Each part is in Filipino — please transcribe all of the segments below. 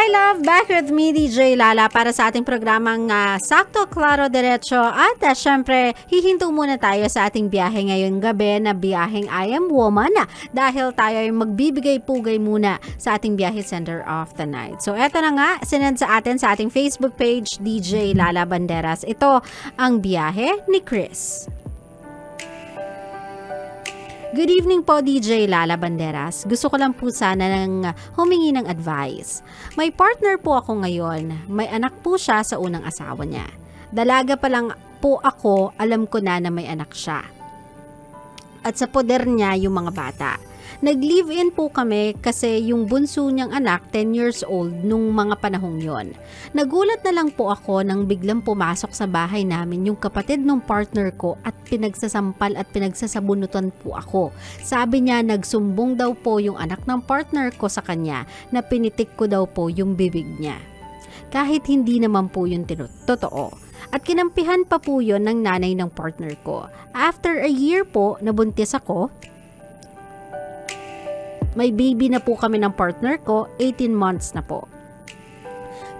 my love, back with me, DJ Lala, para sa ating programang Sakto, Klaro, Diretso. At syempre, hihinto muna tayo sa ating biyahe ngayong gabi na biyaheng I Am Woman dahil tayo ay magbibigay-pugay muna sa ating biyahe center of the night. So, eto na nga, sinend sa atin sa ating Facebook page, DJ Lala Banderas. Ito ang biyahe ni Chris. Good evening po, DJ Lala Banderas. Gusto ko lang po sana ng humingi ng advice. May partner po ako ngayon. May anak po siya sa unang asawa niya. Dalaga pa lang po ako, alam ko na may anak siya. At sa poder niya yung mga bata. Nag-live-in po kami kasi yung bunso niyang anak, 10 years old, nung mga panahong yon. Nagulat na lang po ako nang biglang pumasok sa bahay namin yung kapatid ng partner ko at pinagsasampal at pinagsasabunutan po ako. Sabi niya nagsumbong daw po yung anak ng partner ko sa kanya na pinitik ko daw po yung bibig niya. Kahit hindi naman po yun totoo. At kinampihan pa po yun ng nanay ng partner ko. After a year po, nabuntis ako. May baby na po kami ng partner ko, 18 months na po.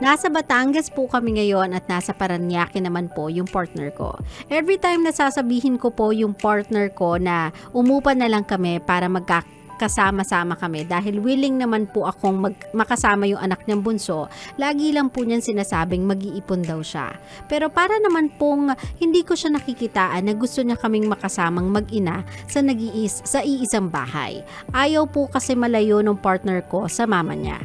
Nasa Batangas po kami ngayon at nasa Parañaque naman po yung partner ko. Every time nasasabihin ko po yung partner ko na umupa na lang kami para magkasama-sama kami dahil willing naman po akong makasama yung anak niyang bunso, lagi lang po niyan sinasabing mag-iipon daw siya. Pero para naman pong hindi ko siya nakikitaan na gusto niya kaming makasamang mag-ina sa iisang bahay. Ayaw po kasi malayo ng partner ko sa mama niya.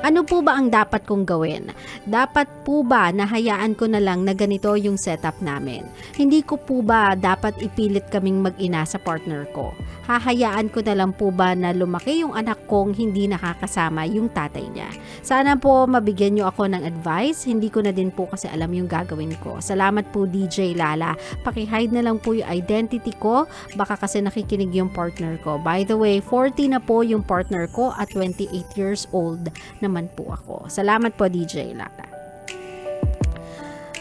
Ano po ba ang dapat kong gawin? Dapat po ba nahayaan ko na lang na ganito yung setup namin? Hindi ko po ba dapat ipilit kaming mag-ina sa partner ko? Hahayaan ko na lang po ba na lumaki yung anak kong hindi nakakasama yung tatay niya? Sana po mabigyan nyo ako ng advice. Hindi ko na din po kasi alam yung gagawin ko. Salamat po, DJ Lala. Paki-hide na lang po yung identity ko. Baka kasi nakikinig yung partner ko. By the way, 40 na po yung partner ko at 28 years old naman po ako. Salamat po, DJ Lala.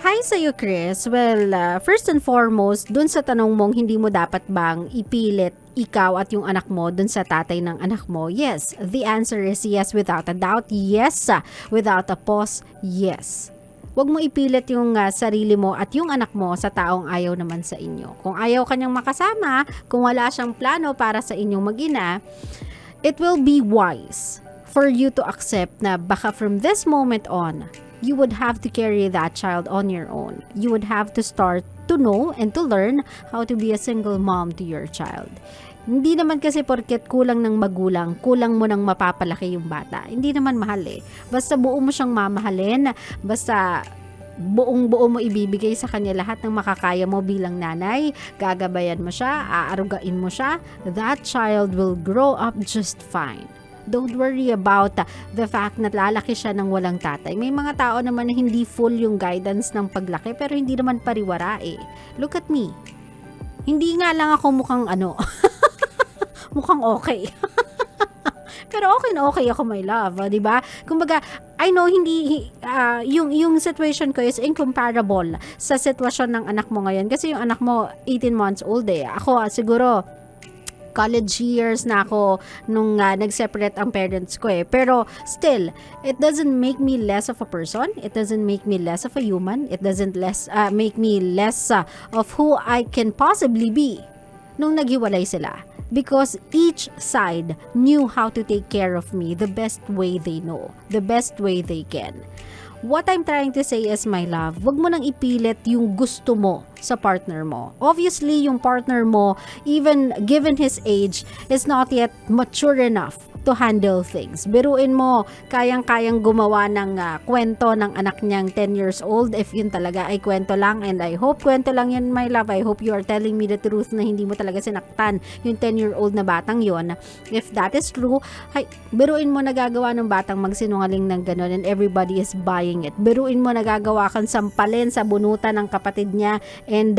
Hi sa'yo, Chris. Well, first and foremost, dun sa tanong mong hindi mo dapat bang ipilit ikaw at yung anak mo dun sa tatay ng anak mo, yes. The answer is yes without a doubt. Yes. Without a pause, yes. Huwag mo ipilit yung sarili mo at yung anak mo sa taong ayaw naman sa inyo. Kung ayaw kanyang makasama, kung wala siyang plano para sa inyong mag-ina, it will be wise for you to accept na baka from this moment on, you would have to carry that child on your own. You would have to start to know and to learn how to be a single mom to your child. Hindi naman kasi porket kulang ng magulang, kulang mo nang mapapalaki yung bata. Hindi naman mahal eh. Basta buo mo siyang mamahalin, basta buong-buo mo ibibigay sa kanya lahat ng makakaya mo bilang nanay, gagabayan mo siya, aarugain mo siya, that child will grow up just fine. Don't worry about the fact na lalaki siya ng walang tatay. May mga tao naman na hindi full yung guidance ng paglaki pero hindi naman pariwara eh. Look at me. Hindi nga lang ako mukhang mukhang okay. Pero okay ako, my love, 'di ba? Kumbaga, I know hindi yung situation ko is incomparable sa sitwasyon ng anak mo ngayon kasi yung anak mo 18 months old eh. Ako siguro college years na ako nung nag-separate ang parents ko eh. Pero still, it doesn't make me less of a person. It doesn't make me less of a human. It doesn't make me less of who I can possibly be nung naghiwalay sila. Because each side knew how to take care of me the best way they know, the best way they can. What I'm trying to say is, my love, wag mo nang ipilit yung gusto mo sa partner mo. Obviously, yung partner mo, even given his age, is not yet mature enough to handle things. Biruin mo, kayang-kayang gumawa ng kwento ng anak niyang 10 years old if yun talaga ay kwento lang, and I hope kwento lang yun, my love. I hope you are telling me the truth na hindi mo talaga sinaktan yung 10-year-old na batang yon. If that is true, biruin mo nagagawa ng batang magsinungaling ng gano'n and everybody is buying it. Biruin mo nagagawa kang sampalin sa bunutan ng kapatid niya and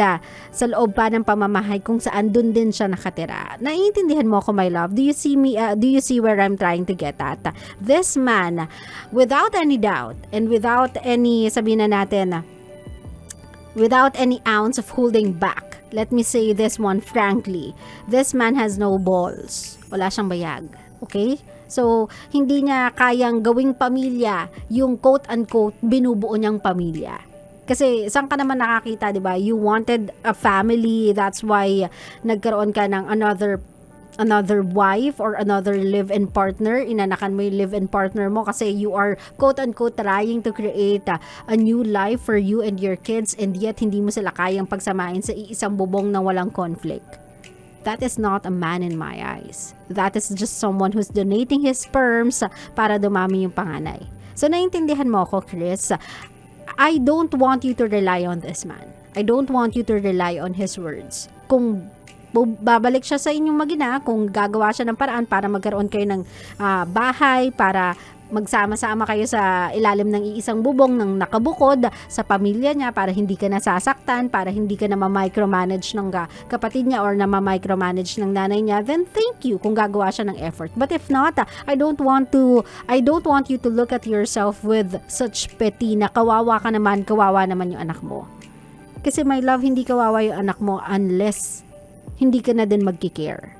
sa loob pa ng pamamahay kung saan dun din siya nakatira. Naiintindihan mo ako, my love? Do you see where I'm trying to get at? This man, without any doubt and without any, sabihin na natin, without any ounce of holding back, let me say this one frankly, this man has no balls. Wala siyang bayag. Okay? So, hindi niya kayang gawing pamilya yung quote-unquote binubuo niyang pamilya. Kasi saan ka naman nakakita, 'di ba? You wanted a family, that's why nagkaroon ka ng another wife or another live-in partner, inanakan mo yung live-in partner mo kasi you are quote-unquote trying to create a new life for you and your kids, and yet hindi mo sila kayang pagsamahin sa iisang bubong na walang conflict. That is not a man in my eyes. That is just someone who's donating his sperms para dumami yung panganay. So, naiintindihan mo ako, Chris. I don't want you to rely on this man. I don't want you to rely on his words. Kung babalik siya sa inyong mag-ina, kung gagawa siya ng paraan para magkaroon kayo ng bahay, para magsama-sama kayo sa ilalim ng iisang bubong ng nakabukod sa pamilya niya, para hindi ka nasasaktan, para hindi ka na ma-micromanage ng kapatid niya or na ma-micromanage ng nanay niya, then thank you kung gagawa siya ng effort. But if not, I don't want you to look at yourself with such pity na kawawa naman yung anak mo. Kasi my love, hindi kawawa yung anak mo unless hindi ka na din magkikare.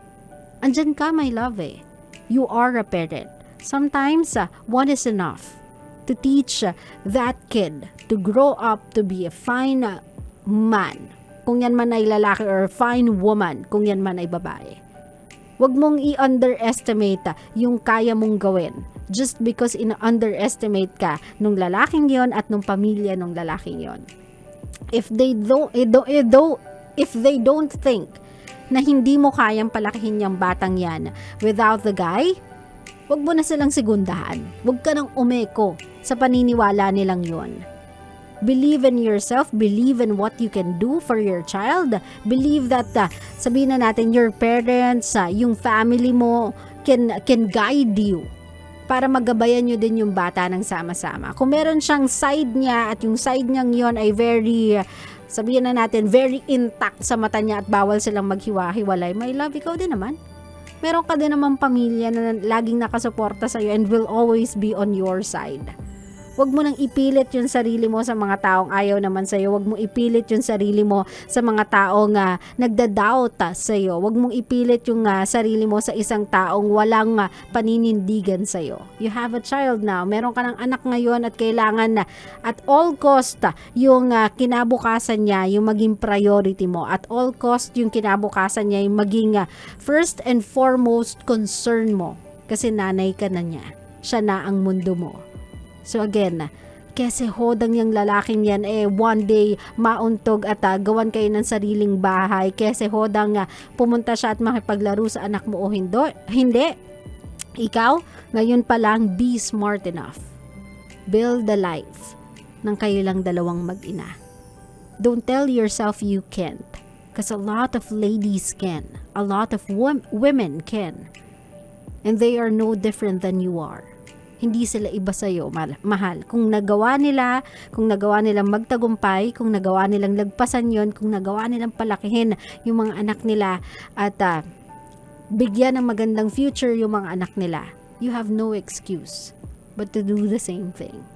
Andyan ka, my love eh. You are a parent. Sometimes, one is enough to teach that kid to grow up to be a fine man, kung yan man ay lalaki, or fine woman, kung yan man ay babae. Huwag mong i-underestimate yung kaya mong gawin just because in-underestimate ka nung lalaking yon at nung pamilya nung lalaking yon. If they don't think na hindi mo kayang palakihin yung batang yan without the guy, wag mo na silang segundahan. Wag ka nang umeko sa paniniwala nilang yon. Believe in yourself, believe in what you can do for your child, believe that sabihin na natin your parents, yung family mo can guide you para magabayan nyo din yung bata ng sama-sama. Kung meron siyang side niya at yung side niyang yon ay very sabihin na natin, very intact sa mata niya at bawal silang maghiwa-hiwalay, my love, ikaw din naman. Meron ka din naman pamilya na laging nakasuporta sa'yo and will always be on your side. Huwag mo nang ipilit yung sarili mo sa mga taong ayaw naman sa'yo. Huwag mo ipilit yung sarili mo sa mga taong nagda-doubt sa'yo. Huwag mong ipilit yung sarili mo sa isang taong walang paninindigan sa'yo. You have a child now. Meron ka ng anak ngayon at kailangan na at all cost yung kinabukasan niya yung maging priority mo. At all cost yung kinabukasan niya yung maging first and foremost concern mo. Kasi nanay ka na niya. Siya na ang mundo mo. So again, kasi hodang yung lalaking yan one day mauntog at gawan kayo ng sariling bahay. Kasi hodang pumunta siya at makipaglaro sa anak mo o hindi. Ikaw, ngayon pa lang, be smart enough. Build the life ng kayo lang dalawang mag-ina. Don't tell yourself you can't. Because a lot of ladies can. A lot of women can. And they are no different than you are. Hindi sila iba sa'yo, mahal. Kung nagawa nilang magtagumpay, kung nagawa nilang lagpasan yon, kung nagawa nilang palakihin yung mga anak nila at bigyan ng magandang future yung mga anak nila, you have no excuse but to do the same thing.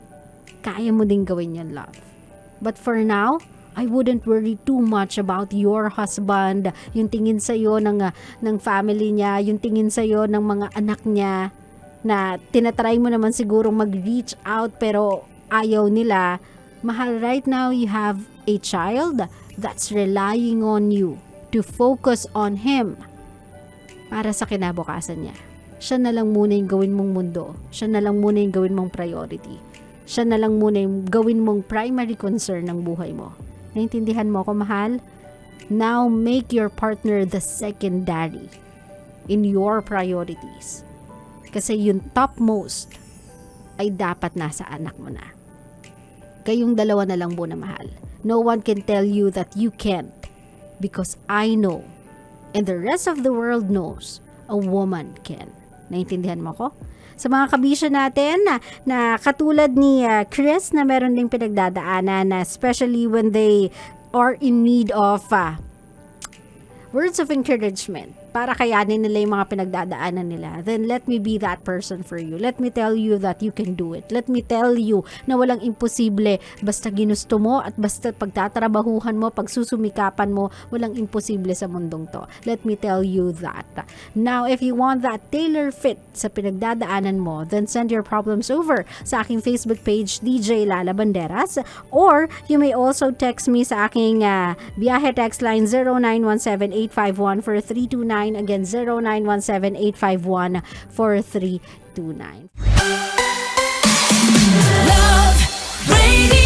Kaya mo din gawin yan, love. But for now, I wouldn't worry too much about your husband, yung tingin sa'yo ng family niya, yung tingin sa'yo ng mga anak niya, na tinatry mo naman siguro mag-reach out pero ayaw nila. Mahal, right now you have a child that's relying on you to focus on him para sa kinabukasan niya. Siya na lang muna yung gawin mong mundo. Siya na lang muna yung gawin mong priority. Siya na lang muna yung gawin mong primary concern ng buhay mo. Naintindihan mo ako, mahal? Now make your partner the secondary in your priorities. Kasi yung topmost ay dapat nasa anak mo na. Kayong dalawa na lang muna, mahal. No one can tell you that you can't. Because I know, and the rest of the world knows, a woman can. Naintindihan mo ko? Sa mga kabisyo natin na katulad ni Chris na meron ding pinagdadaanan, especially when they are in need of words of encouragement para kayanin nila yung mga pinagdadaanan nila, then let me be that person for you. Let me tell you that you can do it. Let me tell you na walang imposible. Basta ginusto mo at basta pagtatrabahuhan mo, pagsusumikapan mo, walang imposible sa mundong to. Let me tell you that. Now, if you want that tailor fit sa pinagdadaanan mo, then send your problems over sa aking Facebook page, DJ Lala Banderas, or you may also text me sa aking biyahe text line 0917-851-4329. Again, 0917-851-4329. Love Radio.